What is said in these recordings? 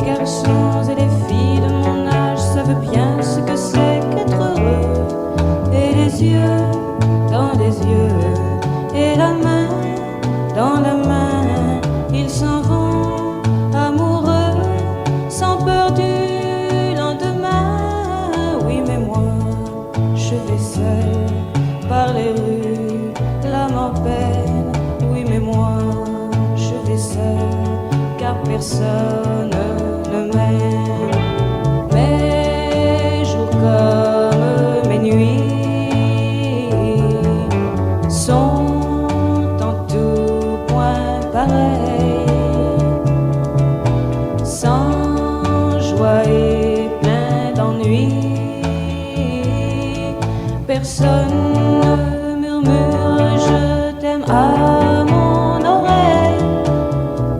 garçons et les filles de mon âge savent bien ce que c'est qu'être heureux. Et les yeux dans les yeux, et la main dans la main, ils s'en vont amoureux, sans peur du lendemain. Oui, mais moi, je vais seul par les rues, l'âme en peine. Oui, mais moi, je vais seul, car personne ne m'aime. Mes jours comme mes nuits sont en tout point pareils, sans joie et plein d'ennui. Personne ne murmure je t'aime à mon oreille.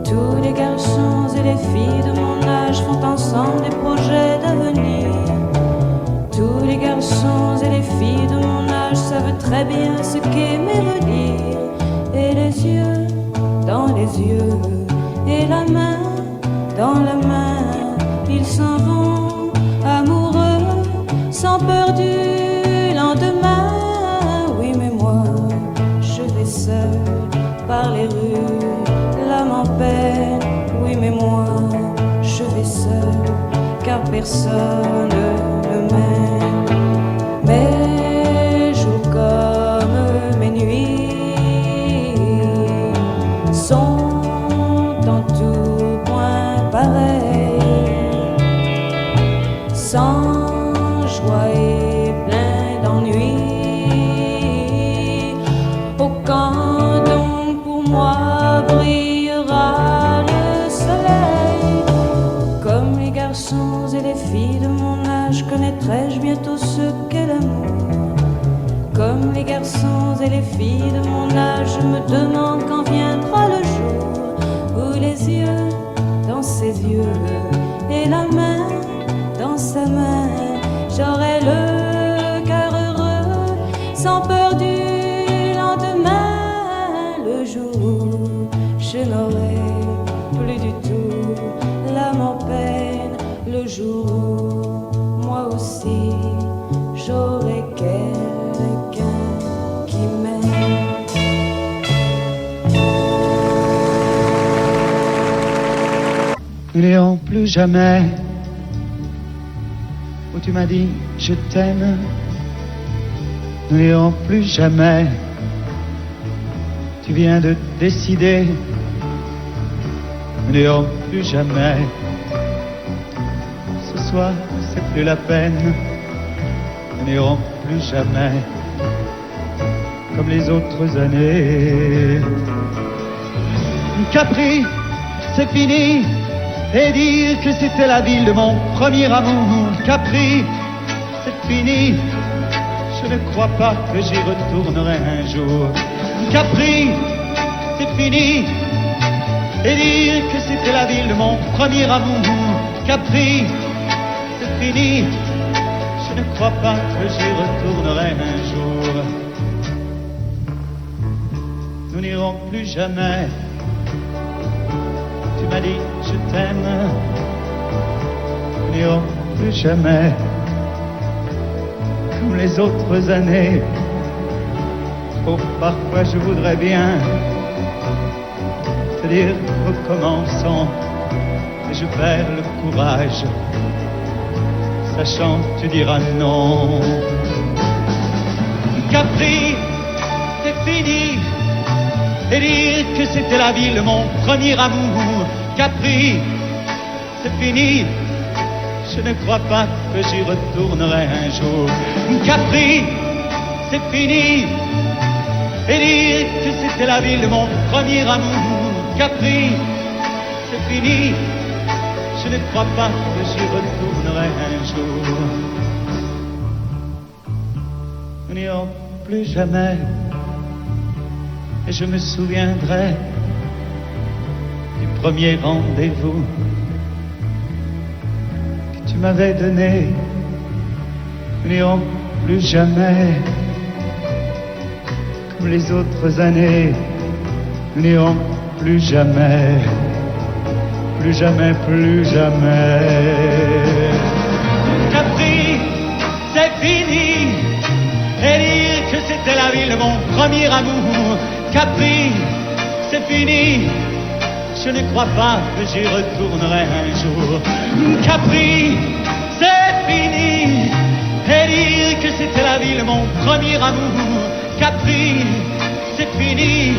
Tous les garçons et les filles de mon âge font ensemble des projets d'avenir. Tous les garçons et les filles de mon âge savent très bien ce qu'aimer veut dire. Et les yeux dans les yeux, et la main dans la main, ils s'en vont amoureux, sans peur du lendemain. Oui, mais moi, je vais seul par les rues, l'âme en peine. Oui, mais moi, je vais seul, car personne ne m'aime. Mes jours comme mes nuits sont en tout point pareils, sans joie et plein d'ennui. Oh, quand donc pour moi brillera le soleil, comme les garçons et les filles de mon âge, connaîtrai-je bientôt ce qu'est l'amour. Comme les garçons et les filles de mon âge, je me demande quand viendra le jour où les yeux dans ses yeux, et la main dans sa main, j'aurai le cœur heureux, sans peur du lendemain. Le jour où je n'aurai plus du tout l'âme en peine, le jour où moi aussi j'aurai quelqu'un qui m'aime. Nous n'irons plus jamais où tu m'as dit je t'aime. Nous n'irons plus jamais. Tu viens de décider. Nous n'irons plus jamais. Ce soir, c'est plus la peine. Nous n'irons plus jamais comme les autres années. Capri, c'est fini. Et dire que c'était la ville de mon premier amour. Capri, c'est fini. Je ne crois pas que j'y retournerai un jour. Capri, c'est fini. Et dire que c'était la ville de mon premier amour. Capri, c'est fini. Je ne crois pas que j'y retournerai un jour. Nous n'irons plus jamais. Tu m'as dit je t'aime. Nous n'irons plus jamais comme les autres années. Oh, parfois je voudrais bien te dire recommençons, mais je perds le courage, sachant que tu diras non. Capri, c'est fini. Et dire que c'était la ville de mon premier amour. Capri, c'est fini. Je ne crois pas que j'y retournerai un jour. Capri, c'est fini. Et dire que c'était la ville de mon premier amour. Capri, c'est fini. Je ne crois pas que j'y retournerai un jour. Nous n'irons plus jamais. Et je me souviendrai du premier rendez-vous que tu m'avais donné. Nous n'irons plus jamais comme les autres années. Nous n'irons plus jamais plus jamais, plus jamais. Capri, c'est fini. Et dire que c'était la ville de mon premier amour. Capri, c'est fini. Je ne crois pas que j'y retournerai un jour. Capri, c'est fini. Et dire que c'était la ville de mon premier amour. Capri, c'est fini.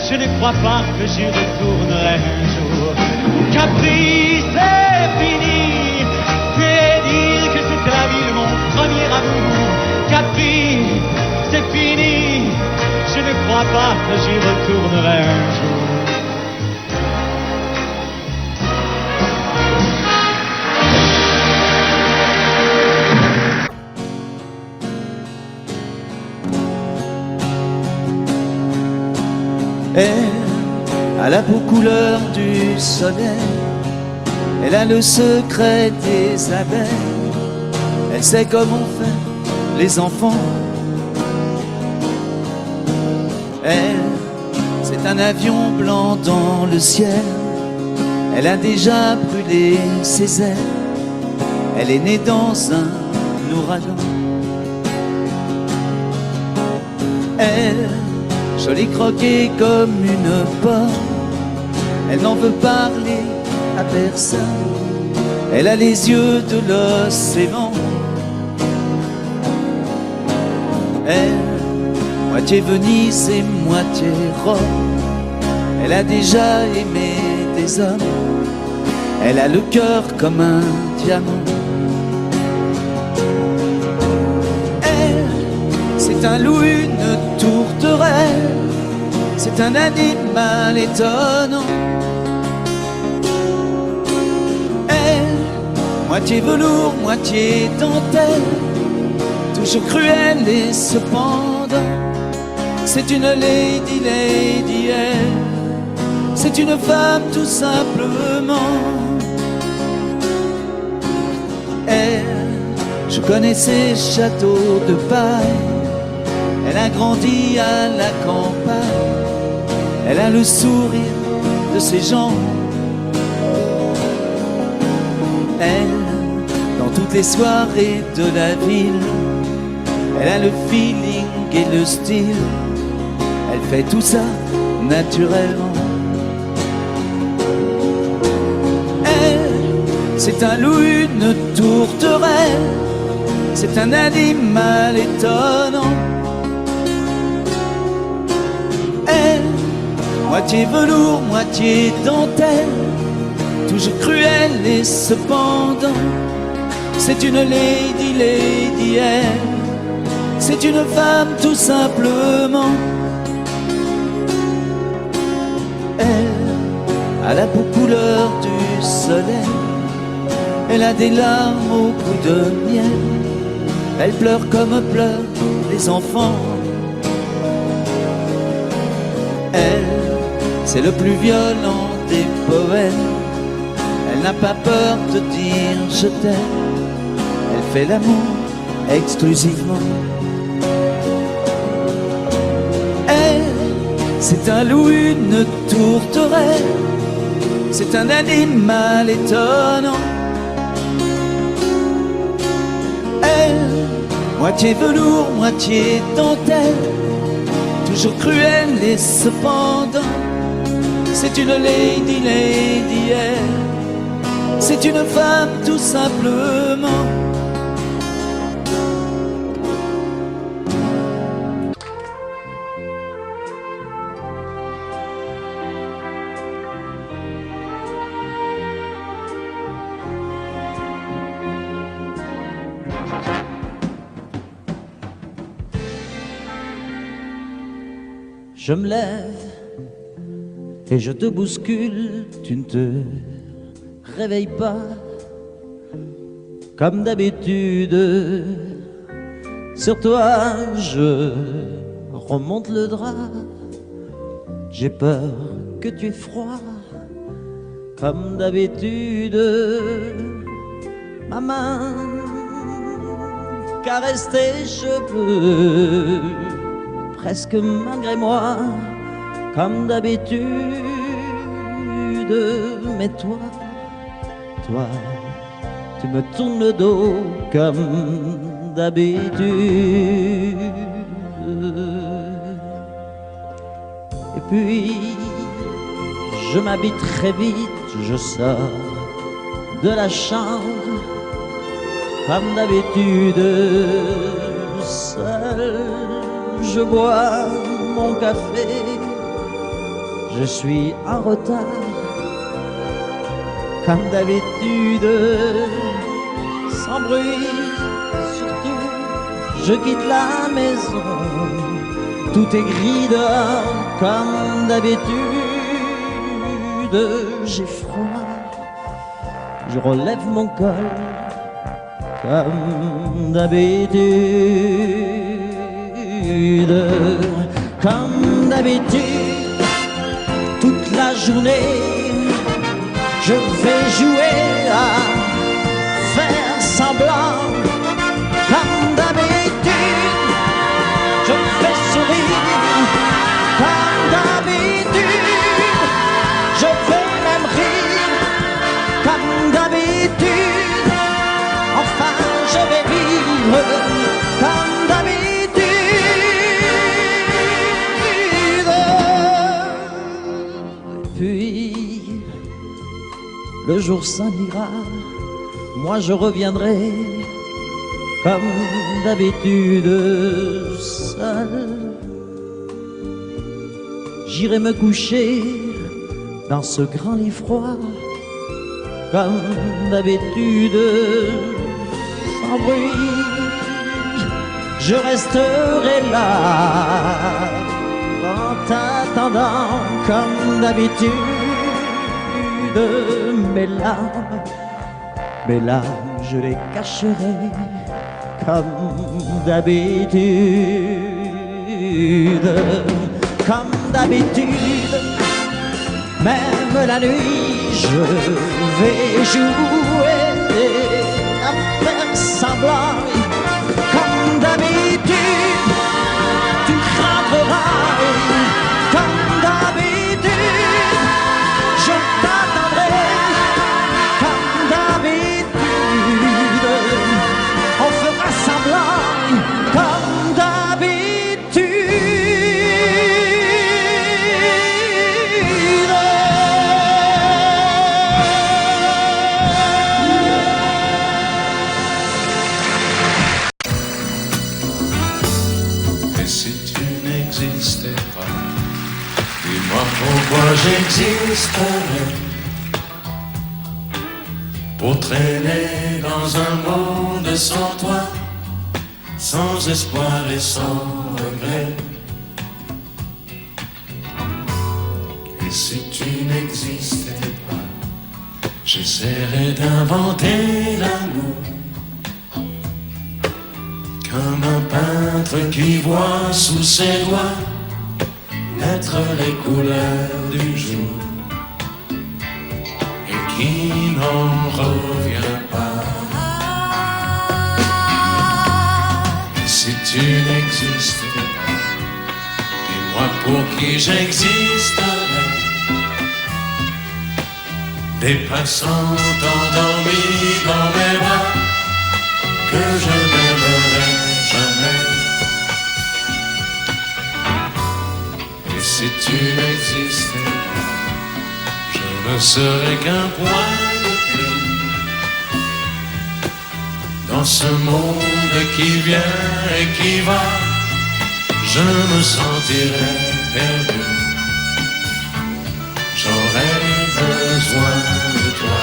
Je ne crois pas que j'y retournerai un jour. Capri, c'est fini. Et dire que c'était la ville de mon premier amour. Capri, c'est fini. Je ne crois pas que j'y retournerai un jour. Elle a la peau couleur du soleil, elle a le secret des abeilles, elle sait comment faire les enfants. Elle, c'est un avion blanc dans le ciel, elle a déjà brûlé ses ailes, elle est née dans un ouragan. Elle, jolie croquée comme une pomme, elle n'en veut parler à personne, elle a les yeux de l'océan. Elle, moitié Venise et moitié Rome, elle a déjà aimé des hommes, elle a le cœur comme un diamant. Elle, c'est un loup, une tourterelle, c'est un animal étonnant. Elle, moitié velours, moitié dentelle, toujours cruelle et cependant, c'est une lady, lady, elle, c'est une femme tout simplement. Elle, je connais ses châteaux de paille, elle a grandi à la campagne, elle a le sourire de ses gens. Elle, dans toutes les soirées de la ville, elle a le feeling et le style, elle fait tout ça naturellement. Elle, c'est un loup, une tourterelle, c'est un animal étonnant. Elle, moitié velours, moitié dentelle, toujours cruelle et cependant, c'est une lady, lady, elle, c'est une femme tout simplement. Elle a la peau couleur du soleil, elle a des larmes au goût de miel, elle pleure comme pleurent les enfants. Elle, c'est le plus violent des poèmes, elle n'a pas peur de dire je t'aime, elle fait l'amour exclusivement. Elle, c'est un loup, une tourterelle, c'est un animal étonnant. Elle, moitié velours, moitié dentelle, toujours cruelle et cependant, c'est une lady, lady, elle, c'est une femme tout simplement. Je me lève et je te bouscule, tu ne te réveilles pas comme d'habitude. Sur toi je remonte le drap, j'ai peur que tu aies froid comme d'habitude. Ma main caresse tes cheveux, presque malgré moi, comme d'habitude. Mais toi, toi, tu me tournes le dos comme d'habitude. Et puis, je m'habille très vite, je sors de la chambre comme d'habitude. Seul, je bois mon café, je suis en retard comme d'habitude. Sans bruit, surtout, je quitte la maison. Tout est gris dehors comme d'habitude. J'ai froid, je relève mon col comme d'habitude. Comme d'habitude, toute la journée, je vais jouer à faire semblant. Comme d'habitude, je fais sourire. Comme d'habitude, je vais même rire. Comme d'habitude, enfin je vais vivre. Comme d'habitude. Puis le jour s'en ira, moi je reviendrai comme d'habitude seul. J'irai me coucher dans ce grand lit froid comme d'habitude, sans bruit. Je resterai là en t'attendant comme d'habitude. Mes larmes, je les cacherai comme d'habitude. Comme d'habitude, même la nuit, je vais jouer à faire semblant. Comme d'habitude, tu rentreras. Comme d'habitude, je t'attendrai. Comme d'habitude, on fera semblant. Comme d'habitude. Et si tu n'existais pas, dis-moi pourquoi j'existerais. Pour traîner dans un monde sans toi, sans espoir et sans regret. Et si tu n'existais pas, j'essaierais d'inventer l'amour. Comme un peintre qui voit sous ses doigts naître les couleurs du jour et qui n'en revient pas. Et si tu n'existais pas, dis-moi pour qui j'existerais. Des passants endormis dans mes bras que je n'aimerais jamais. Et si tu n'existais pas, je ne serais qu'un point de plus dans ce monde qui vient et qui va. Je me sentirais perdu. J'aurais besoin de toi.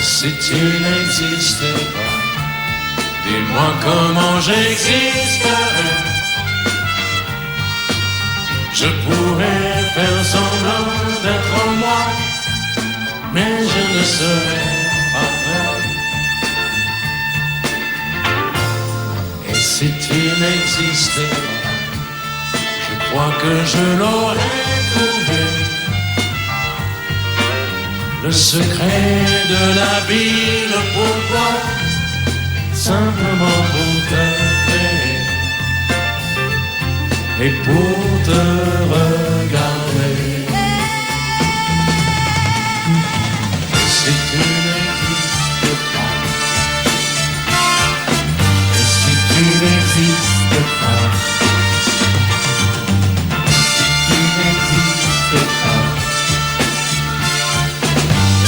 Si tu n'existais pas, dis-moi comment j'existerais. Je pourrais faire semblant d'être moi, mais je ne serais pas vrai. Et si tu n'existais pas, je crois que je l'aurais trouvé. Le secret de la vie, le pourquoi, simplement pour t'aimer et pour te regarder. Et si tu n'existes pas, et si tu n'existes pas, si tu n'existes pas,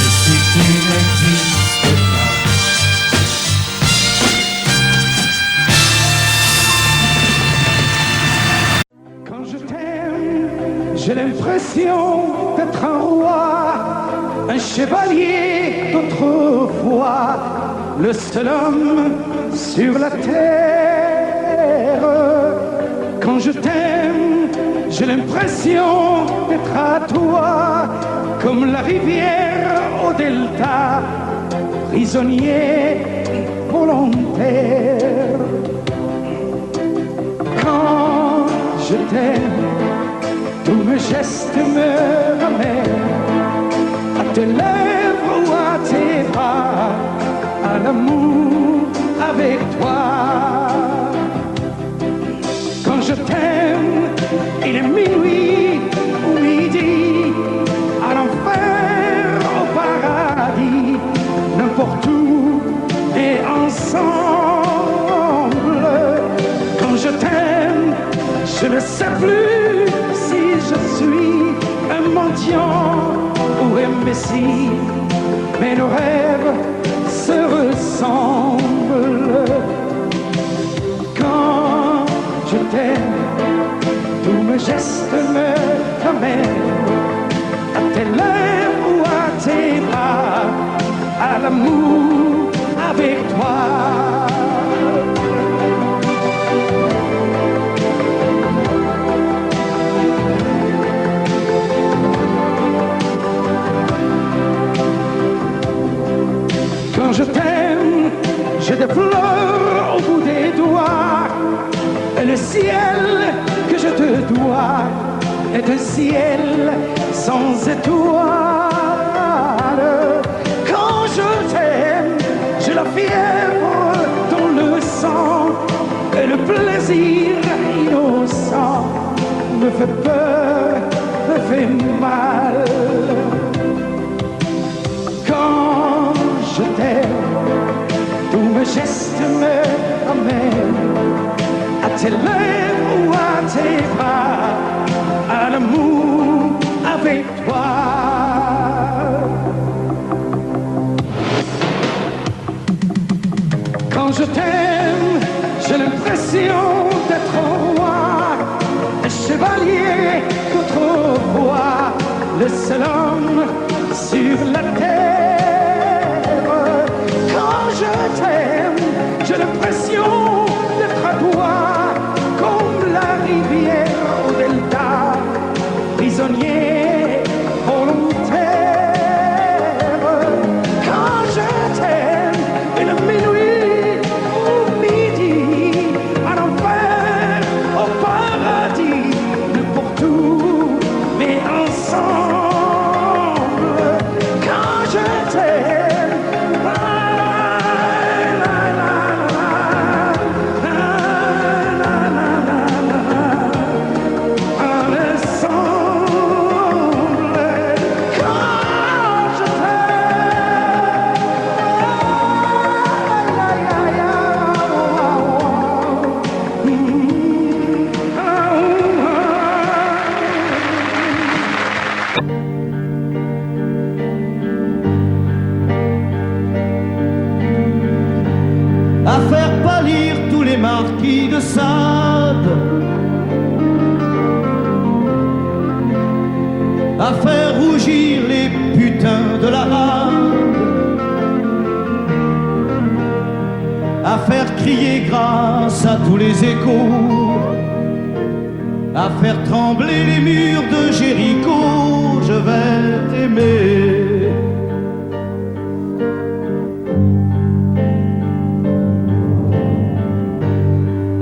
et si tu n'existes pas. Quand je t'aime, j'ai l'impression d'être un roi, un chevalier d'autrefois, le seul homme sur la terre. Quand je t'aime, j'ai l'impression d'être à toi, comme la rivière au delta, prisonnier volontaire. Quand je t'aime, tous mes gestes me ramènent à tes lèvres ou à tes bras, à l'amour avec toi. Quand je t'aime, il est minuit ou midi, à l'enfer, au paradis, n'importe où et ensemble. Quand je t'aime, je ne sais plus si je suis un mendiant ou imbécile, mais nos rêves se ressemblent. Quand je t'aime, tous mes gestes me ramènent à tes lèvres ou à tes bras, à l'amour avec toi. Quand je t'aime, j'ai des fleurs au bout des doigts, et le ciel que je te dois est un ciel sans étoiles. Quand je t'aime, j'ai la fièvre dans le sang, et le plaisir innocent me fait peur, me fait mal. Quand je t'aime, tous mes gestes me ramènent à tes lèvres ou à tes bras, à l'amour avec toi. Quand je t'aime, j'ai l'impression d'être un roi, un chevalier qu'autrefois, le seul homme sur la terre. Quand je t'aime, j'ai l'impression d'être à toi, comme la rivière au delta, prisonnier volontaire. Quand je t'aime, et le minuit au midi, à l'enfer, au paradis, n'importe où, mais ensemble. Quand je t'aime, à faire pâlir tous les marquis de Sade, à faire rougir les putains de la rade, à faire crier grâce à tous les échos, à faire trembler les murs de Jéricho. Je vais t'aimer.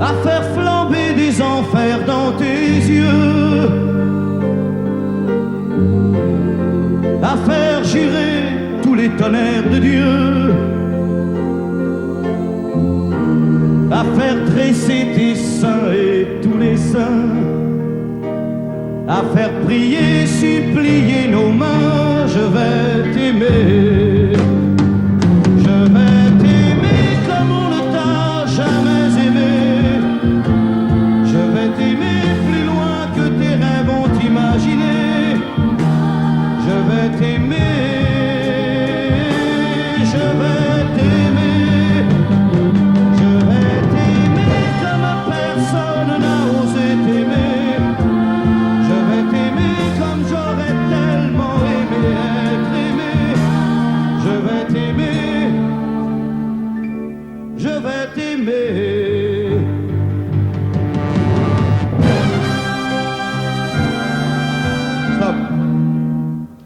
À faire flamber des enfers dans tes yeux, tonnerres de Dieu, à faire tresser tes seins et tous les saints, à faire prier, supplier nos mains. Je vais t'aimer, je vais t'aimer comme on ne t'a jamais aimé. Je vais t'aimer plus loin que tes rêves ont imaginé. Je vais t'aimer, je vais t'aimer, je vais t'aimer comme personne n'a osé t'aimer. Je vais t'aimer comme j'aurais tellement aimé être aimé. Je vais t'aimer, je vais t'aimer. Stop.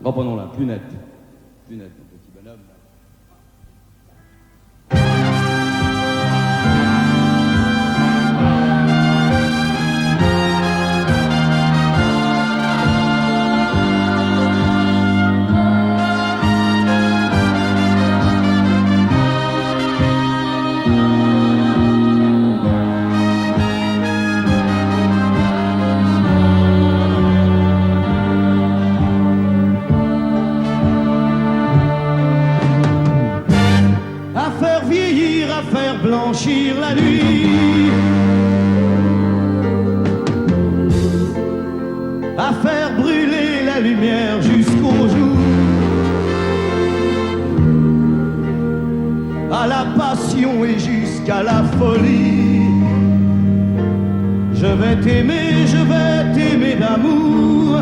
Reprenons là, plus net, mon petit bonhomme. Blanchir la nuit, à faire brûler la lumière jusqu'au jour, à la passion et jusqu'à la folie. Je vais t'aimer d'amour,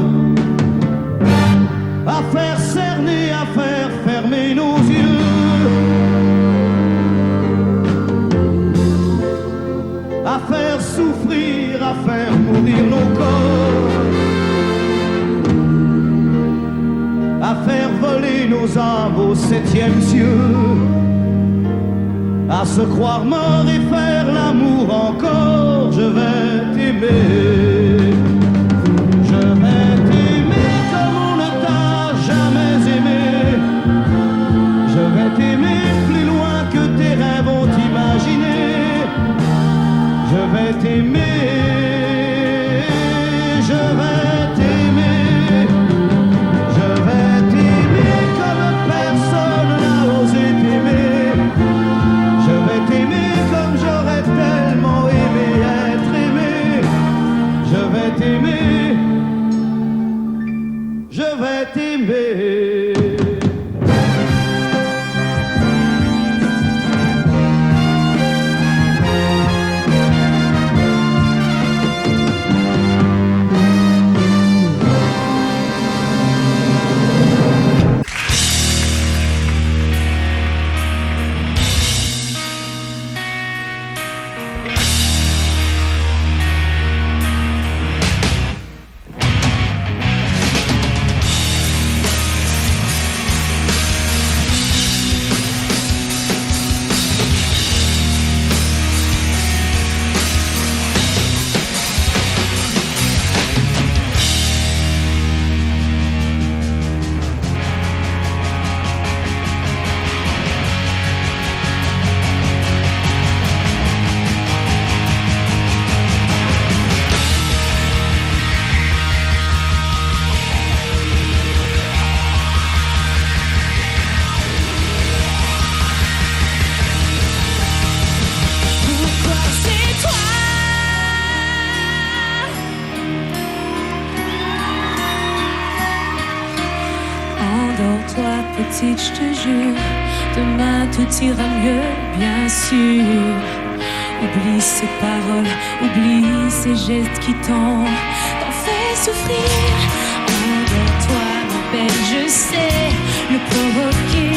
à faire cerner, à faire fermer nos yeux, à faire souffrir, à faire mourir nos corps, à faire voler nos âmes au 7e cieux, à se croire mort et faire l'amour encore. Je vais t'aimer, je vais t'aimer comme on ne t'a jamais aimé. Je vais t'aimer plus loin que tes rêves ont imaginé. Je vais t'aimer, je vais t'aimer, je vais t'aimer comme personne n'a osé t'aimer. Je vais t'aimer comme j'aurais tellement aimé être aimé. Je vais t'aimer, je vais t'aimer. Petite, je te jure, demain tout ira mieux, bien sûr. Oublie ces paroles, oublie ces gestes qui t'ont fait souffrir. Endors-toi, ma belle, je sais le provoquer.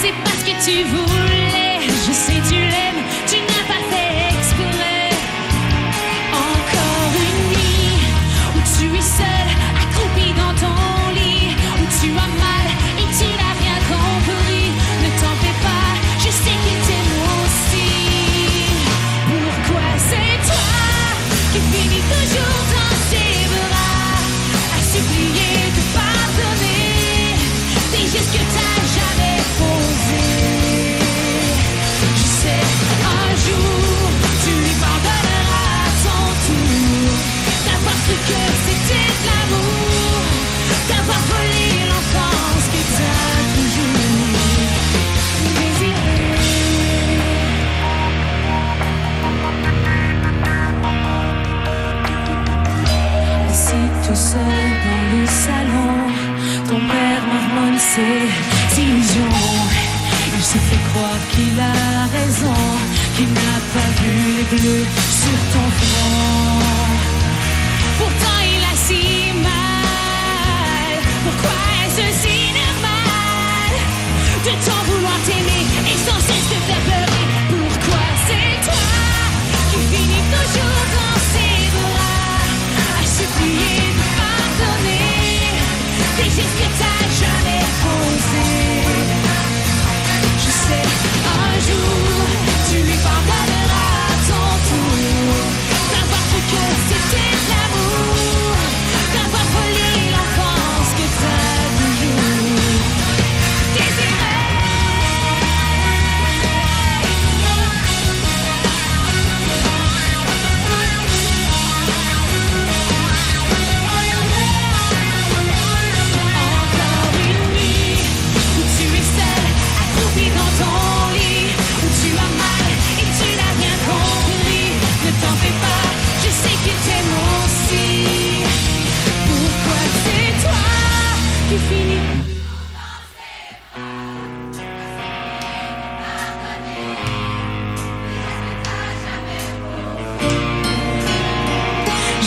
C'est parce que tu voulais, je sais tu l'aimes, tu n'as pas fait exprès. Encore une nuit où tu es seul, accroupi dans ton lit, où tu as mal et tu n'as rien compris. Ne t'en fais pas, je sais qu'il t'aime aussi. Pourquoi c'est toi qui finis toujours dans ses bras, à supplier de pardonner des gestes que t'as jamais posés? c'était de l'amour, d'avoir volé l'enfance que t'as toujours désiré. Assis tout seul dans le salon, ton père marmonne ses illusions. Il se fait croire qu'il a raison, qu'il n'a pas vu les bleus sur ton front. Pourtant il a si mal. Pourquoi est-ce si normal de t'en vouloir t'aimer et sans cesse te faire pleurer? Pourquoi c'est toi qui finis toujours dans ses bras à supplier de pardonner des gestes que t'as jamais posés? Je sais, un jour, tu lui pardonneras à ton tour d'avoir cru que c'était de l'amour, d'avoir volé l'enfance que t'as toujours désiré. Encore une nuit où tu es seule, accroupie dans ton lit, où tu as mal et tu n'as rien compris. Ne t'en fais pas, je sais qu'il t'aime aussi. Pourquoi c'est toi qui finis?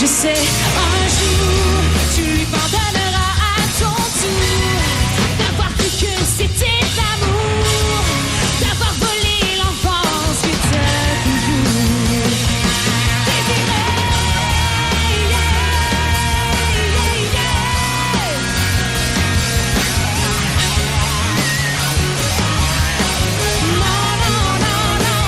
Je sais, un jour, tu lui pardonneras à ton tour d'avoir cru que c'était de l'amour, d'avoir volé l'enfance que t'as toujours désiré. Non, non, non, non, non, non,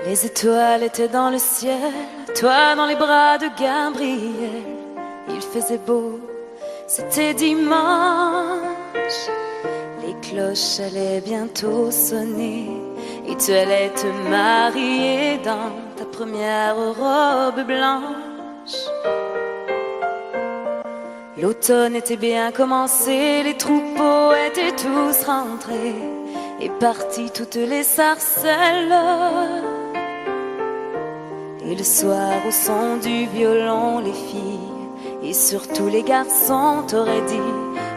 Les étoiles étaient dans le ciel, toi dans les bras de Gabriel. Il faisait beau, c'était dimanche. Les cloches allaient bientôt sonner et tu allais te marier dans ta première robe blanche. L'automne était bien commencé, les troupeaux étaient tous rentrés et partis toutes les sarcelles. Et le soir au son du violon, les filles et surtout les garçons t'auraient dit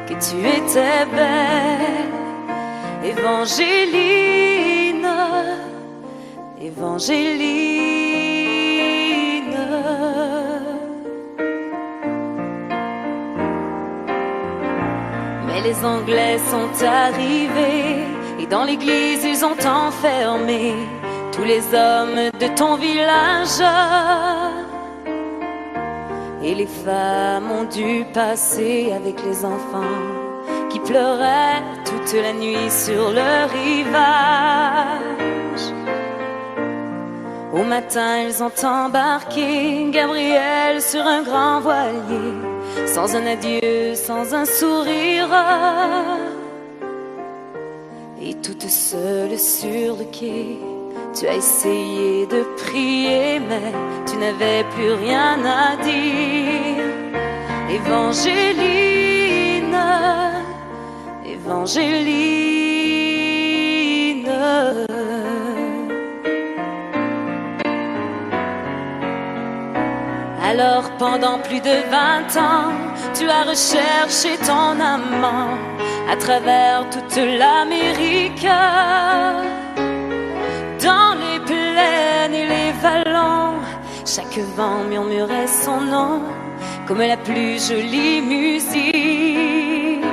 que tu étais belle. Évangéline, Évangéline. Mais les Anglais sont arrivés et dans l'église ils ont enfermé tous les hommes de ton village. Et les femmes ont dû passer avec les enfants qui pleuraient toute la nuit sur le rivage. Au matin ils ont embarqué Gabriel sur un grand voilier, sans un adieu, sans un sourire. Et toute seule sur le quai, Tu as essayé de prier, mais tu n'avais plus rien à dire. Évangéline, Évangéline. Alors pendant plus de 20 ans, tu as recherché ton amant à travers toute l'Amérique, dans les plaines et les vallons. Chaque vent murmurait son nom comme la plus jolie musique.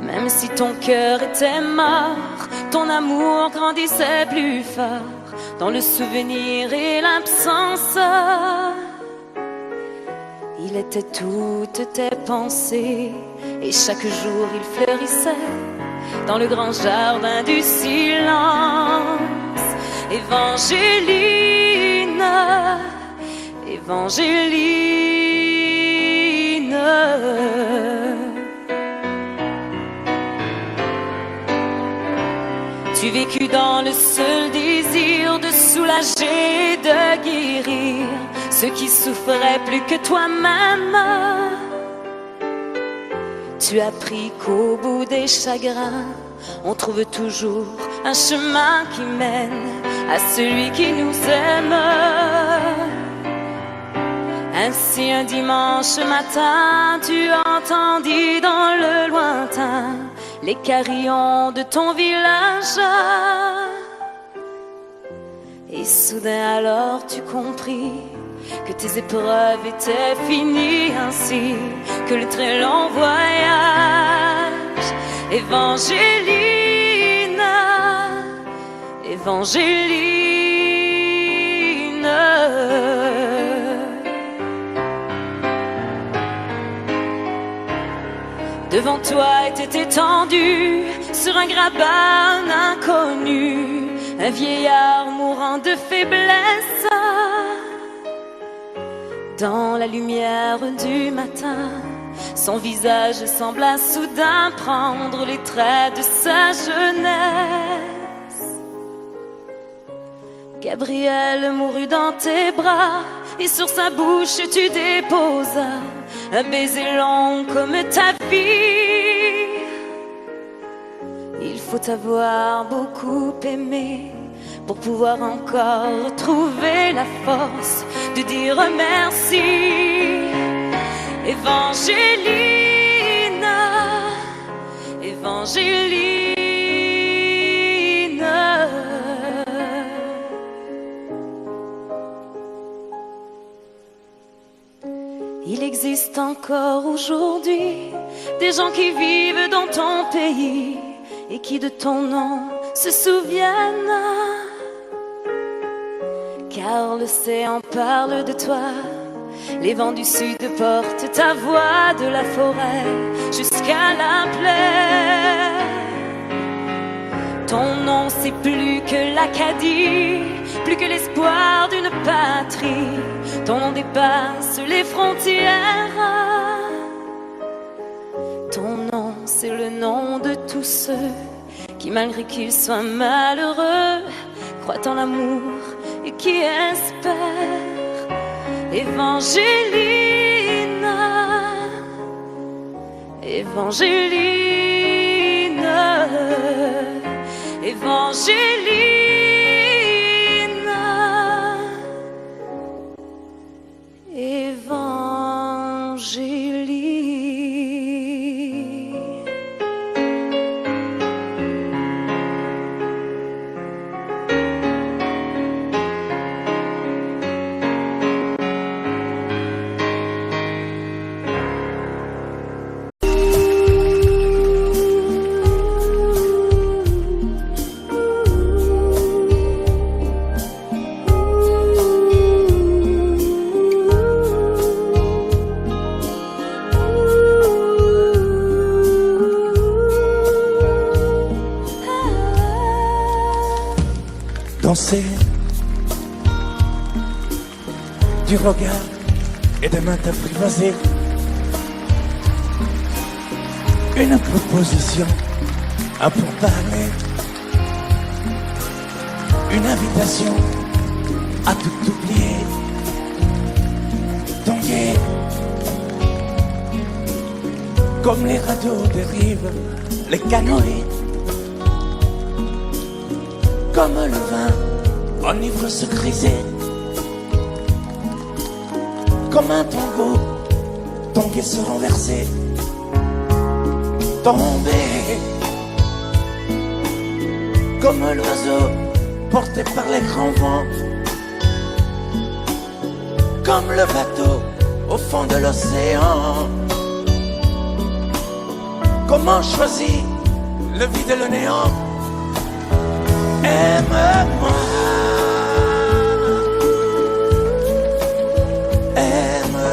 Même si ton cœur était mort, ton amour grandissait plus fort dans le souvenir et l'absence. Il était toutes tes pensées et chaque jour il fleurissait dans le grand jardin du silence. Évangéline, Évangéline. Tu vécus dans le seul désir de soulager, de guérir ceux qui souffraient plus que toi-même. Tu as appris qu'au bout des chagrins, on trouve toujours un chemin qui mène à celui qui nous aime. Ainsi un dimanche matin, tu entendis dans le lointain les carillons de ton village. Et soudain alors tu compris que tes épreuves étaient finies, ainsi que le très long voyage. Évangéline, Évangéline. Devant toi était étendu sur un grabat un inconnu, un vieillard mourant de faiblesse. Dans la lumière du matin, son visage sembla soudain prendre les traits de sa jeunesse. Gabriel mourut dans tes bras et sur sa bouche tu déposas un baiser long comme ta vie. Il faut avoir beaucoup aimé pour pouvoir encore trouver la force de dire merci. Évangéline, Évangéline. Il existe encore aujourd'hui des gens qui vivent dans ton pays et qui de ton nom se souviennent. Car l'océan parle de toi, les vents du sud portent ta voix de la forêt jusqu'à la plaine. Ton nom c'est plus que l'Acadie, plus que l'espoir d'une patrie. Ton nom dépasse les frontières. Ton nom c'est le nom de tous ceux qui malgré qu'ils soient malheureux croient en l'amour et qui espèrent. Évangéline, Évangéline, Évangéline. Danser du regard et des mains apprivoisées, une proposition à pourparler, une invitation à tout oublier. Tanguer, comme les radeaux dérivent, les canoës, comme le vin enivre se griser, comme un tango, tanguer se renverser, tomber, comme l'oiseau porté par les grands vents, comme le bateau au fond de l'océan. Comment choisir le vide et le néant? Aime-moi, aime-moi,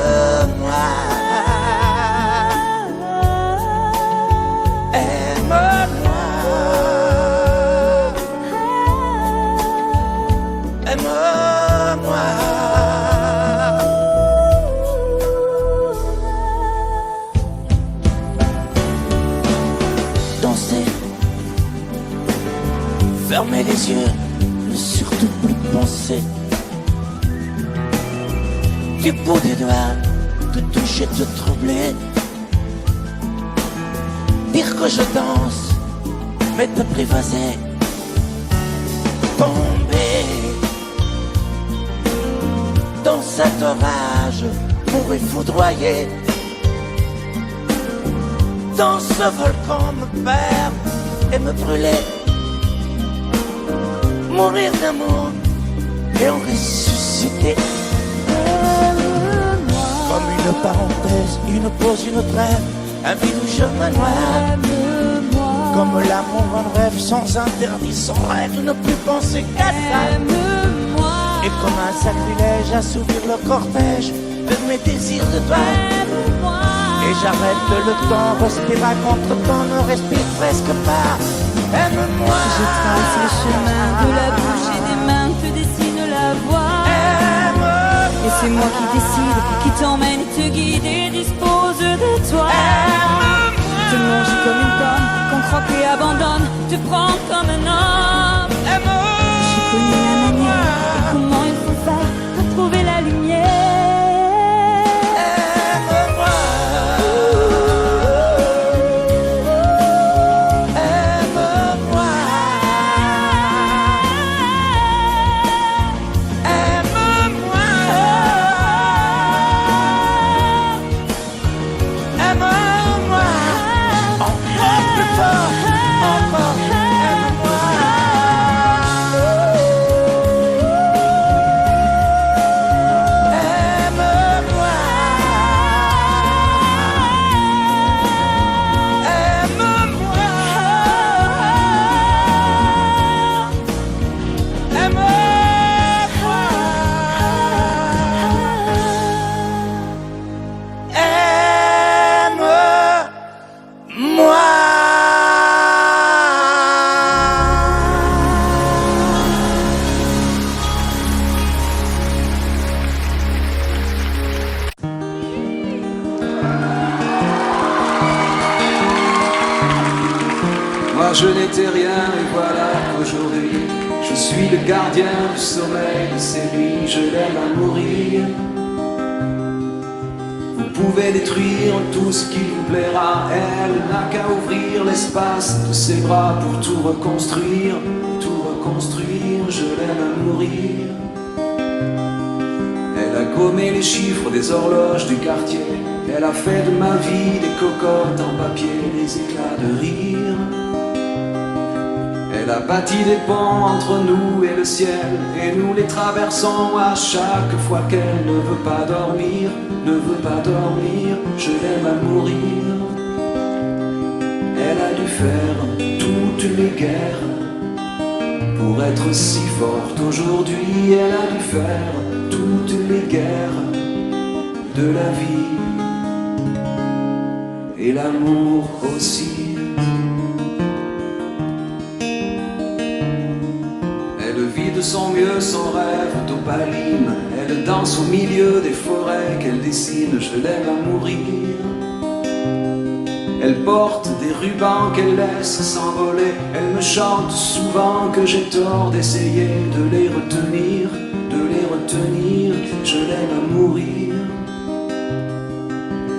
aime-moi, aime-moi. Danser, fermer les yeux, ne surtout plus penser. Du bout des doigts, te toucher, te troubler. Dire que je danse, mais t'apprivoiser. Tomber dans cet orage pour y foudroyer. Dans ce volcan me perdre et me brûler. Mourir d'amour et en ressusciter. Comme une parenthèse, une pause, une trêve, un vide où je me noie. Comme l'amour en rêve, sans interdit, sans règle, ne plus penser qu'à ça. Et comme un sacrilège, assouvir le cortège de mes désirs de toi. Et j'arrête le temps, respire à contre-temps, ne respire presque pas. Aime-moi. Je trace le chemin de la bouche et des mains te dessine la voie. Et c'est moi qui décide, qui t'emmène, te guide et dispose de toi. Te mange comme une pomme, qu'on croque et abandonne, te prends comme un homme. Je connais la manière et comment il faut faire pour trouver la lumière. Je n'étais rien et voilà qu'aujourd'hui je suis le gardien du sommeil de ces nuits. Je l'aime à mourir. Vous pouvez détruire tout ce qui vous plaira. Elle n'a qu'à ouvrir l'espace de ses bras pour tout reconstruire. Tout reconstruire, je l'aime à mourir. Elle a gommé les chiffres des horloges du quartier. Elle a fait de ma vie des cocottes en papier, des éclats de rire. Elle a bâti des ponts entre nous et le ciel, et nous les traversons à chaque fois qu'elle ne veut pas dormir, ne veut pas dormir, je l'aime à mourir. Elle a dû faire toutes les guerres pour être si forte aujourd'hui. Elle a dû faire toutes les guerres de la vie et l'amour aussi. De son mieux son rêve d'opaline. Elle danse au milieu des forêts qu'elle dessine. Je l'aime à mourir. Elle porte des rubans qu'elle laisse s'envoler. Elle me chante souvent que j'ai tort d'essayer de les retenir, de les retenir. Je l'aime à mourir.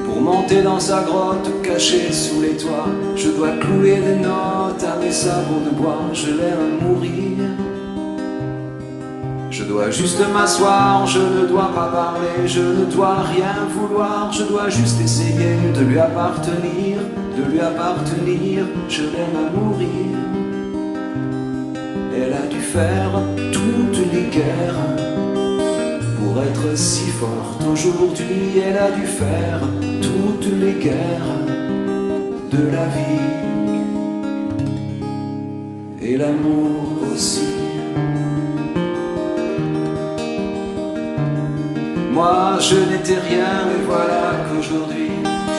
Pour monter dans sa grotte cachée sous les toits, je dois clouer des notes à mes sabots de bois. Je l'aime à mourir. Je dois juste m'asseoir, je ne dois pas parler, je ne dois rien vouloir, je dois juste essayer de lui appartenir, de lui appartenir, je l'aime à mourir. Elle a dû faire toutes les guerres pour être si forte aujourd'hui, elle a dû faire toutes les guerres de la vie et l'amour aussi. Moi je n'étais rien, mais voilà qu'aujourd'hui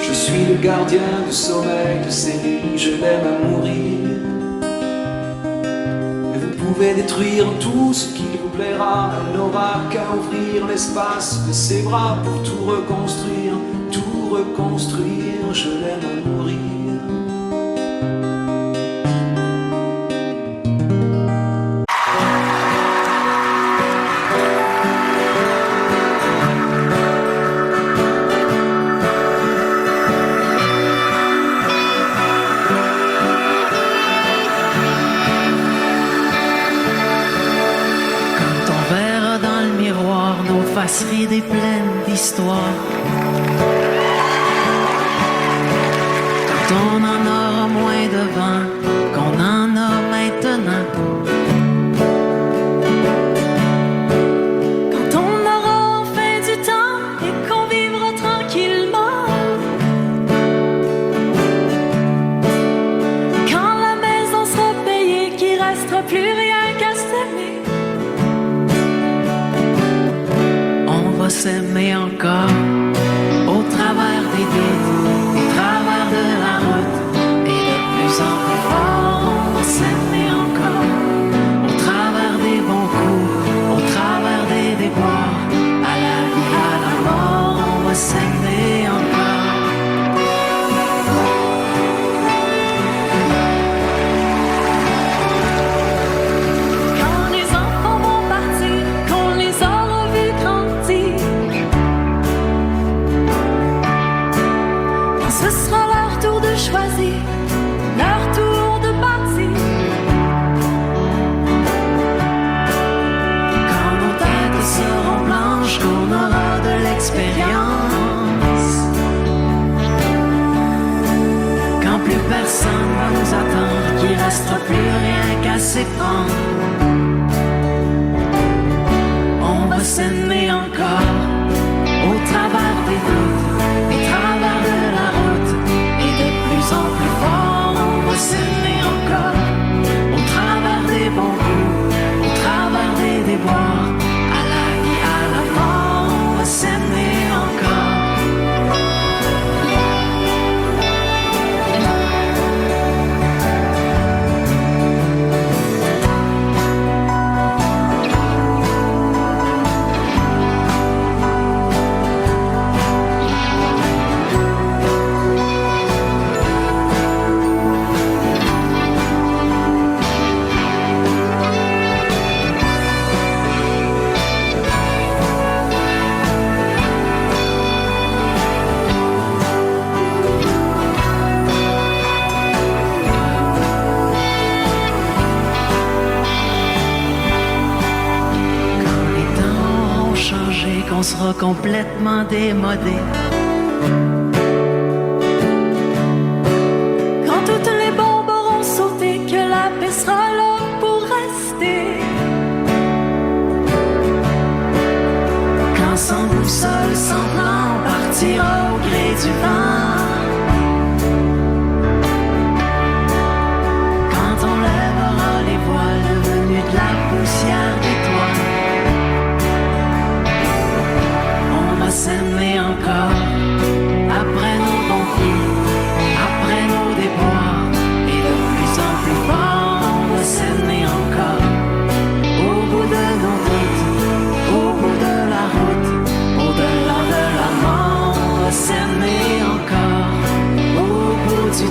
je suis le gardien du sommeil de ces nuits. Je l'aime à mourir. Et vous pouvez détruire tout ce qui vous plaira. Elle n'aura qu'à ouvrir l'espace de ses bras pour tout reconstruire, tout reconstruire. Je l'aime à mourir. Des plaines d'histoire. Quand on en aura moins de vent qu'on en a maintenant. Quand on aura enfin du temps et qu'on vivra tranquillement. Quand la maison sera payée, qu'il restera plus rien qu'à s'aimer. S'aimer encore au travers des vides, au travers de la route, et de plus en plus fort, on va s'aimer encore au travers des bons coups, au travers des déboires, à la vie, à la mort, on va s'aimer encore. Quand les enfants vont partir, qu'on les aura vus grandir, ce sera leur tour de choisir, leur tour de partir. Quand nos têtes seront blanches, qu'on aura de l'expérience. Quand plus personne va nous attendre, qu'il restera plus rien qu'à s'éprendre. On va s'aimer encore au travers des doutes, au travers de la route, et de plus en plus fort, on va s'aimer encore au travers des bons coups, au travers des déboires, à la vie, à la mort, on va s'aimer encore. On sera complètement démodé. Quand toutes les bombes auront sauté, que la paix sera là pour rester. Quand sans boussole, sans plan, on partira au gré du vent. Quand on lèvera les voiles devenus de la poussière d'étoiles, s'aimer encore après nos bons coups, après nos déboires, et de plus en plus fort, on va s'aimer encore au bout de nos doutes, au bout de la route, au-delà de la mort, on va s'aimer encore au bout du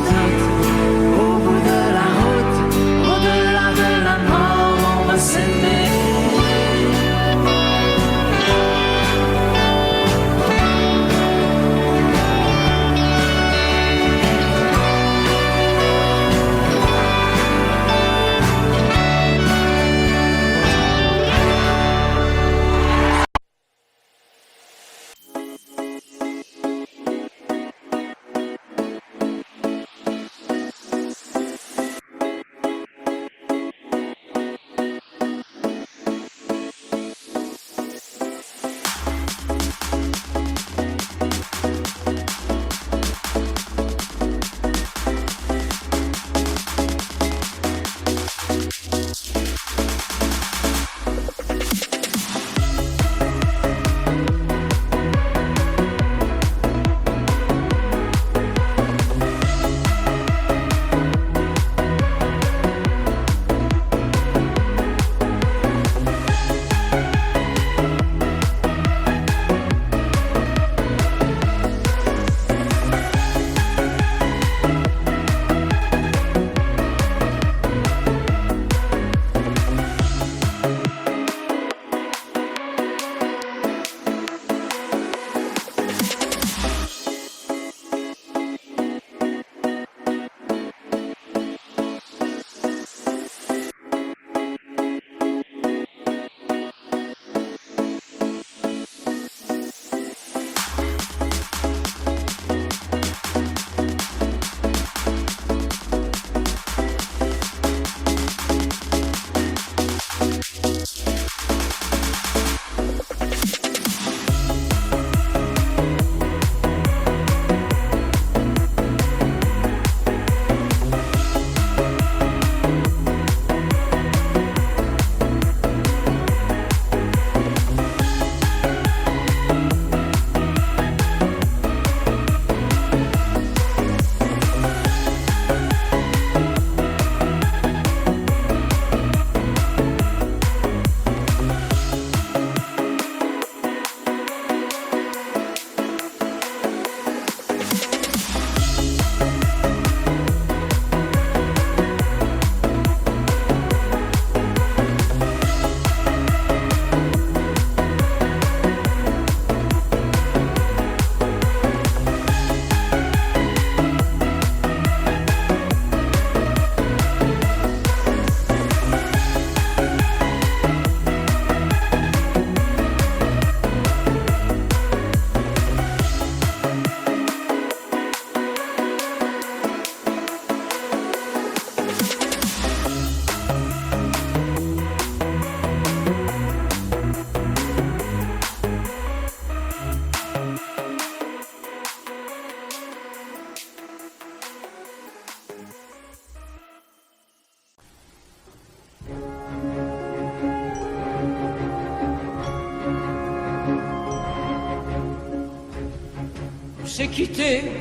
s'est quitté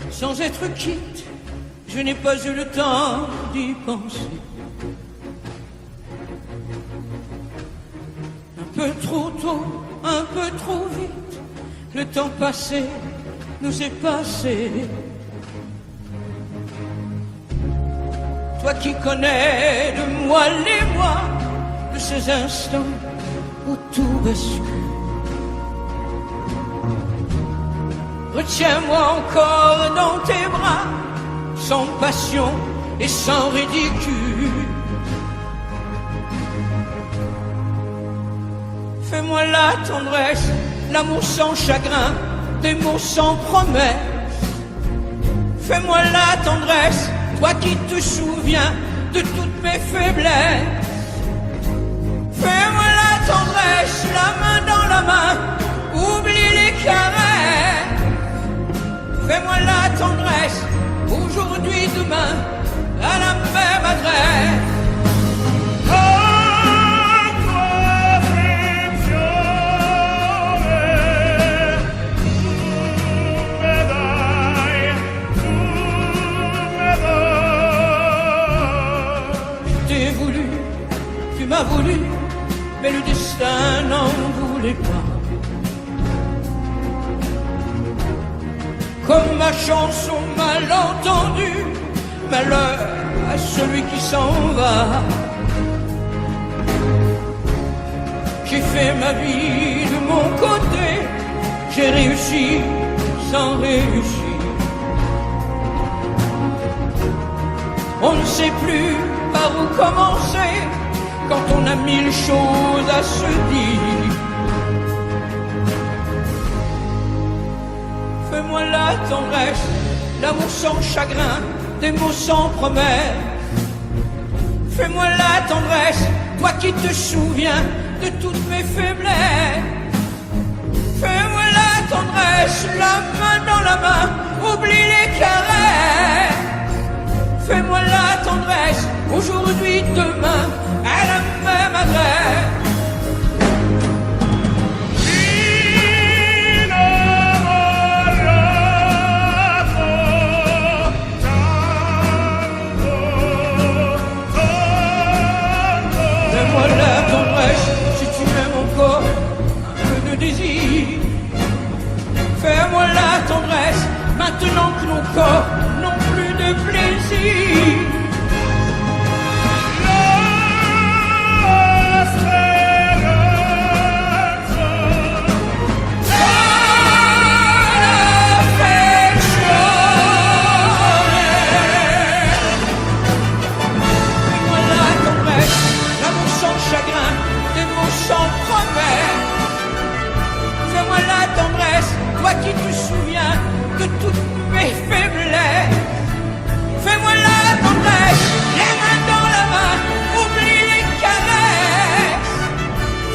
sans être quitte. Je n'ai pas eu le temps d'y penser. Un peu trop tôt, un peu trop vite, le temps passé nous est passé. Toi qui connais de moi les mois, de ces instants où tout bascule. Retiens-moi encore dans tes bras, sans passion et sans ridicule. Fais-moi la tendresse, l'amour sans chagrin, des mots sans promesse. Fais-moi la tendresse, toi qui te souviens de toutes mes faiblesses. Fais-moi la tendresse, la main dans la main, oublie les caresses. Fais-moi la tendresse, aujourd'hui, demain, à la même adresse. Tu m'as voulu, mais le destin n'en voulait pas. Comme ma chanson mal entendue, malheur à celui qui s'en va. J'ai fait ma vie de mon côté, j'ai réussi sans réussir. On ne sait plus par où commencer quand on a mille choses à se dire. Fais-moi la tendresse, l'amour sans chagrin, des mots sans promesse. Fais-moi la tendresse, toi qui te souviens de toutes mes faiblesses. Fais-moi la tendresse, la main dans la main, oublie les caresses. Fais-moi la tendresse, aujourd'hui, demain, à la même adresse. Fais-moi la tendresse, si tu m'aimes encore, un peu de désir. Fais-moi la tendresse, maintenant que nos corps n'ont plus de plaisir. Toi qui te souviens de toutes mes faiblesses. Fais-moi la tendresse, les mains dans la main, oublie les caresses.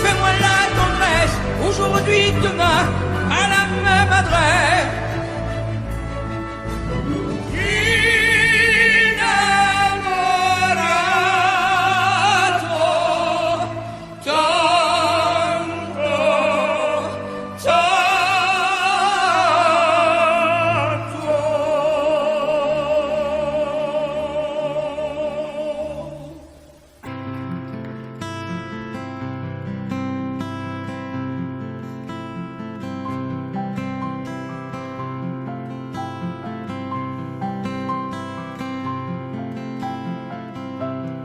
Fais-moi la tendresse, aujourd'hui, demain, à la même adresse.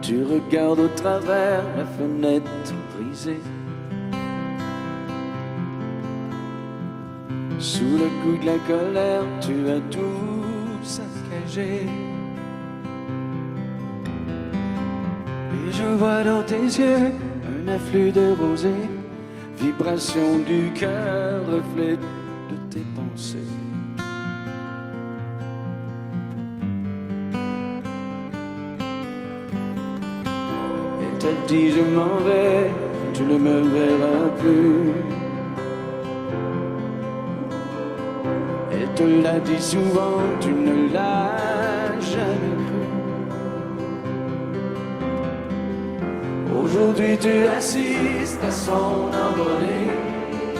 Tu regardes au travers la fenêtre brisée. Sous le coup de la colère, tu as tout saccagé. Et je vois dans tes yeux un afflux de rosée, vibration du cœur, reflet de tes pensées. Elle dit je m'en vais, tu ne me verras plus. Elle te l'a dit souvent, tu ne l'as jamais cru. Aujourd'hui tu assistes à son envolée.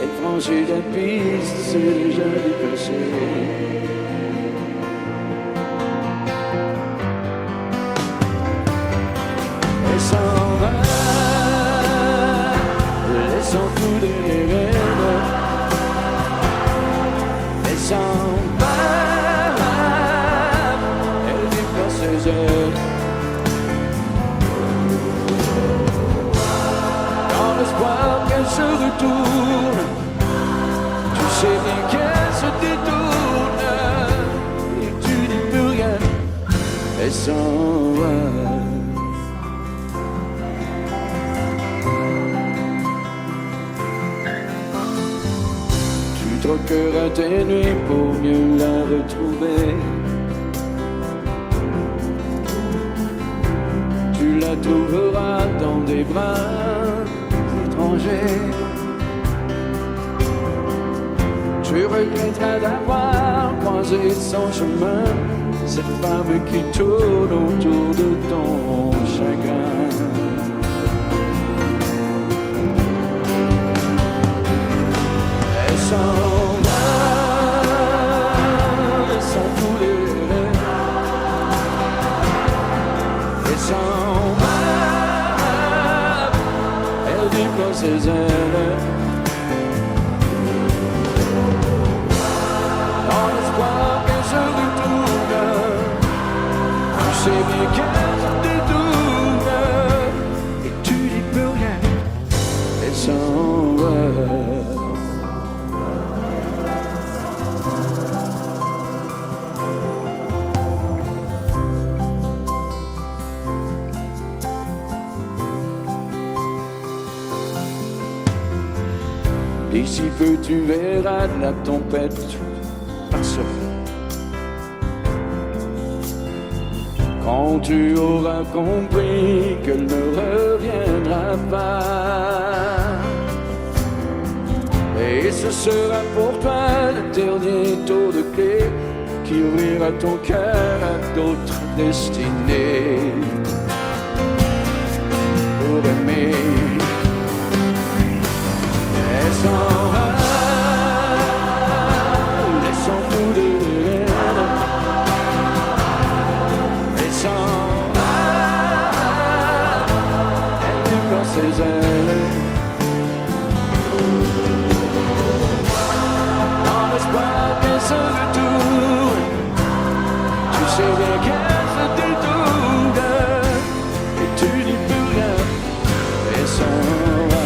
Elle prend changer de piste, c'est déjà dépassé. Elle s'en va, laissant tout derrière. Elle s'en va, elle déplace ses ailes. Dans l'espoir qu'elle se retourne, tu sais bien qu'elle se détourne, et tu dis plus rien, elle s'en va. Tu troqueras tes nuits pour mieux la retrouver. Tu la trouveras dans des bras étrangers. Tu regretteras d'avoir croisé son chemin, cette femme qui tourne autour de ton chagrin. Elle s'en va, laissant tout derrière. Elle s'en va, elle déploie ses ailes. Dans l'espoir qu'elle se retourne, tu sais bien qu'elle se détourne, et tu dis plus rien, elle s'en va. D'ici peu tu verras la tempête passer. Quand tu auras compris qu'elle ne reviendra pas, et ce sera pour toi le dernier tour de clé qui ouvrira ton cœur à d'autres destinées. Pour aimer, elle s'en va, laissant tout derrière. Elle s'en va, elle déploie ses ailes. Dans l'espoir qu'elle se retourne, tu sais bien qu'elle se détourne, et tu dis plus rien, elle s'en va.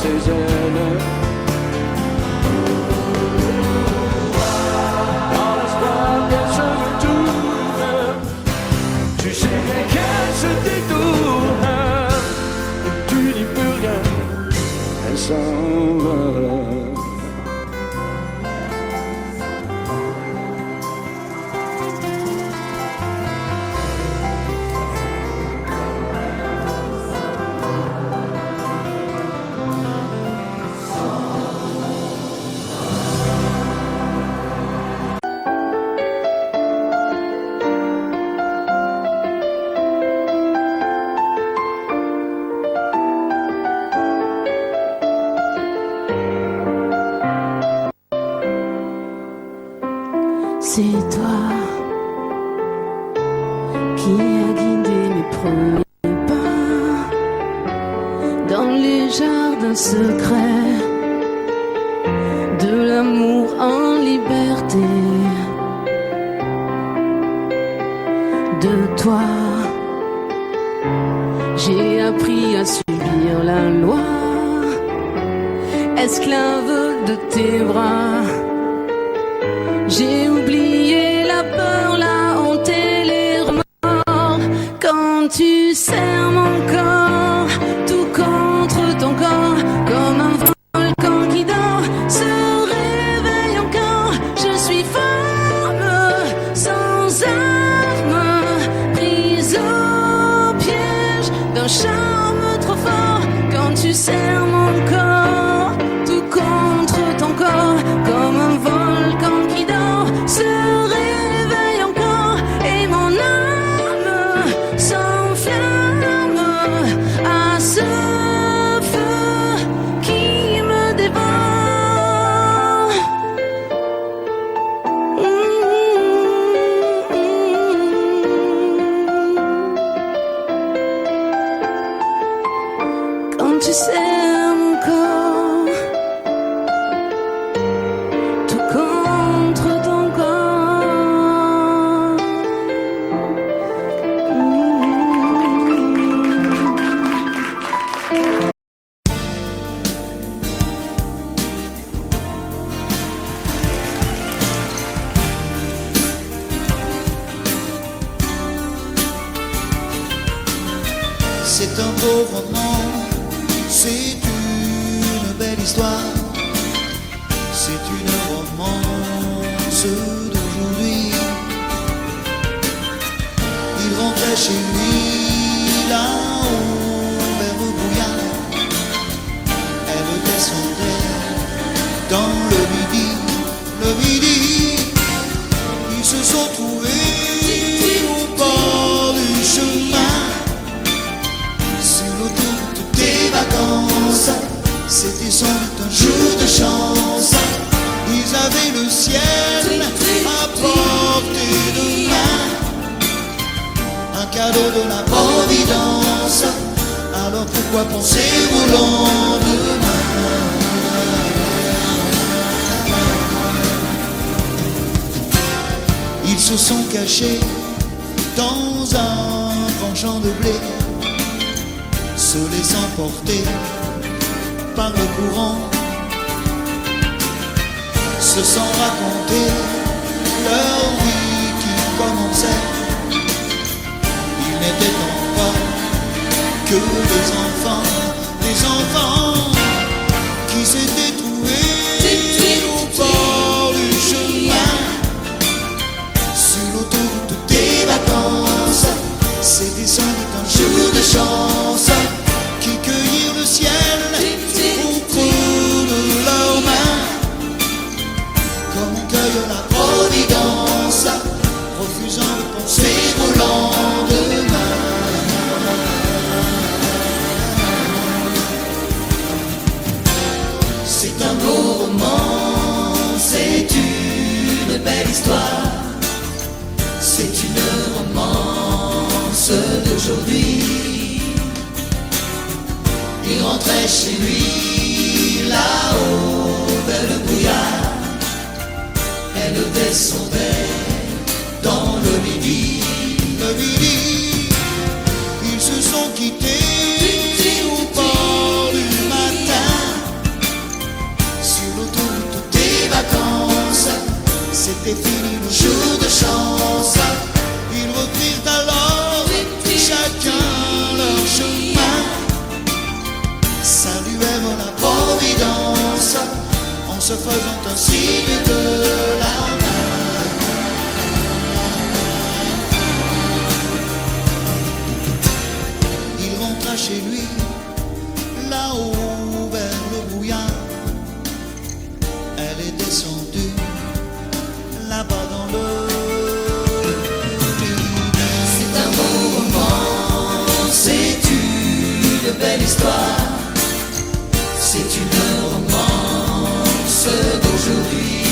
Ses ailes. Dans l'espoir qu'elle se retourne, tu sais bien qu'elle se détourne, et tu dis plus rien, elle s'en va. C'est toi qui as guidé mes premiers pas dans les jardins secrets de l'amour en liberté. De toi, j'ai appris à subir la loi, esclave de tes bras. J'ai oublié la peur, la honte et les remords. Quand tu serres mon corps, tout contre ton corps, comme un volcan qui dort, se réveille encore. Je suis femme, sans armes, prise au piège d'un charme trop fort. Quand tu serres mon corps, tout contre ton corps, beau roman, c'est une belle histoire, c'est une romance d'aujourd'hui. Il rentrait chez lui là-haut vers le brouillard, elle descendait dans le midi, ils se sont trouvés au bord du chemin, sur l'autoroute des vacances. C'était sans doute un jour de chance, ils avaient le ciel à portée de main, un cadeau de la Providence. Alors pourquoi penser au lendemain? Ils se sont cachés dans un grand champ de blé, se laissant porter par le courant, se sont racontés leur vie qui commençait. Ils n'étaient encore que des enfants qui s'étaient trouvés au bord du chemin, sur l'autoroute des vacances. C'était sans doute un jour de chance, qui cueillirent le ciel au creux de leurs mains, comme on cueille la Providence, refusant de penser au lendemain. C'est un beau roman, c'est une belle histoire, c'est une romance d'aujourd'hui. Il rentrait chez lui là-haut vers le brouillard, elle descendait dans le midi. Ils se sont quittés au bord du matin, sur l'autoroute des vacances. C'était fini le jour de chance. Ils reprirent alors chacun leur chemin, saluèrent la Providence en se faisant un signe de la main. Il rentra chez lui là-haut vers le brouillard, elle est descendue là-bas dans le midi. C'est un beau roman, c'est une belle histoire, c'est une romance d'aujourd'hui.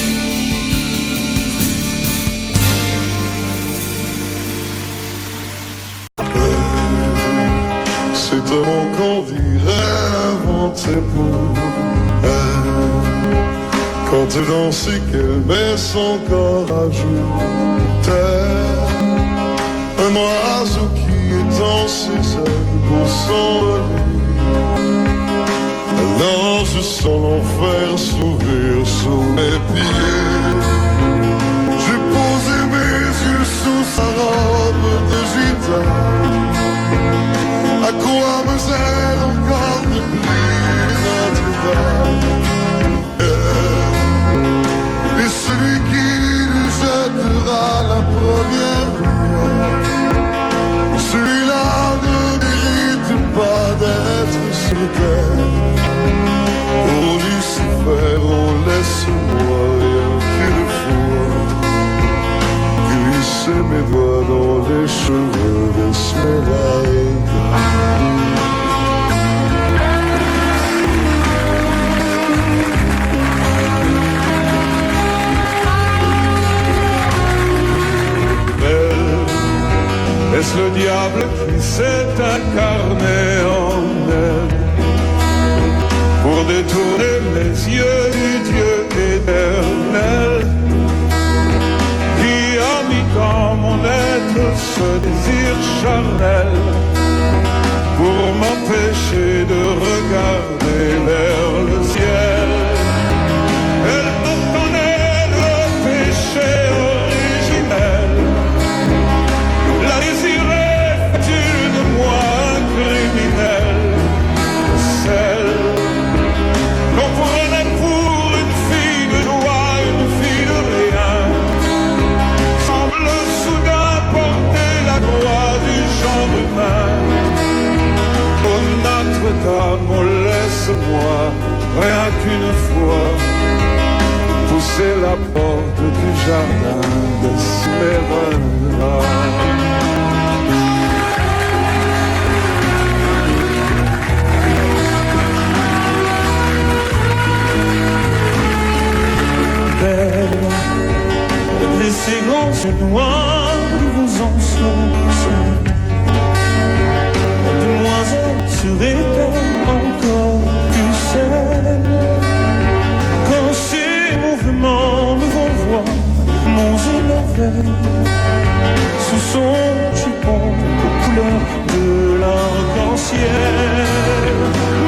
C'est un mot qu'on dirait inventé pour elle, quand elle danse et qu'elle met son corps à jour. Tel un oiseau qui étend ses ailes pour s'envoler, alors je sens l'enfer s'ouvrir sous mes pieds. J'ai posé mes yeux sous sa robe de gitane. À quoi me sert encore de plus Notre-Dame? Et celui qui lui jettera la première lumière, celui-là ne mérite pas d'être sur terre. Oh Lucifer, oh laisse-moi rien qu'une fois glisser mes doigts dans les cheveux d'Esmeralda. Est-ce le diable qui s'est incarné en elle pour détourner mes yeux du Dieu éternel, qui a mis dans mon être ce désir charnel pour m'empêcher de regarder vers le ciel? Elle me connaît le péché originel, la désirait fait-il de moi un criminel? pousser la porte du jardin d'Esmeralda. Et ces grands yeux noirs qui vous enfoncent, demoiselle serait-elle encore plus celle quand ces mouvements me renvoient mon émerveille sous son jupon aux couleurs de l'arc-en-ciel.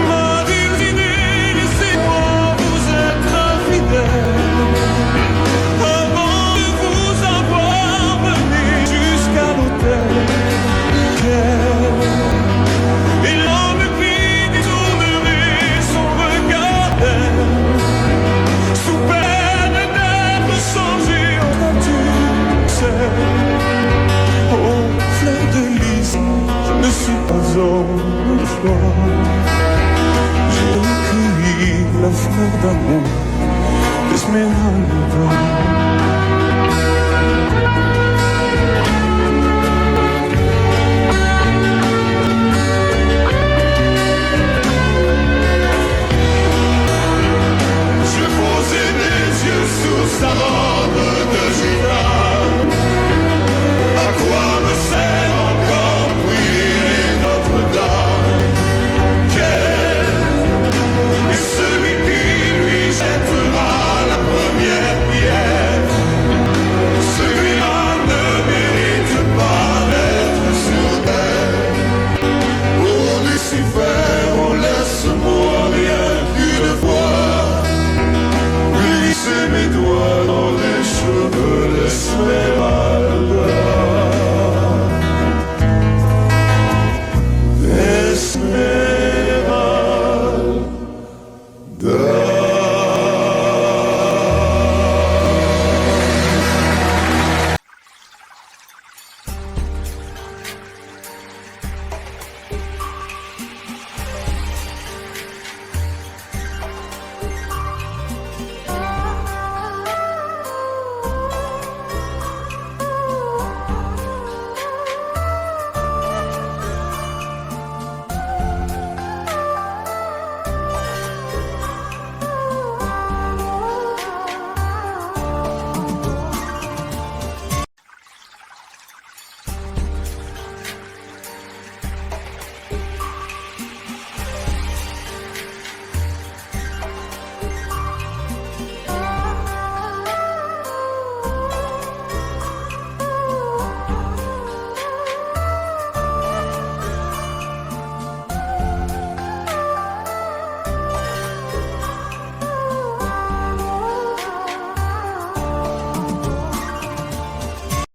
Ma divinité, laissez-moi vous être infidèle. Et l'homme puis détournerait son regard sous peine d'être changé en nature. Oh, fleur de lys, je ne suis pas homme de foi. J'ai recueilli la fleur d'amour d'Esmeralda.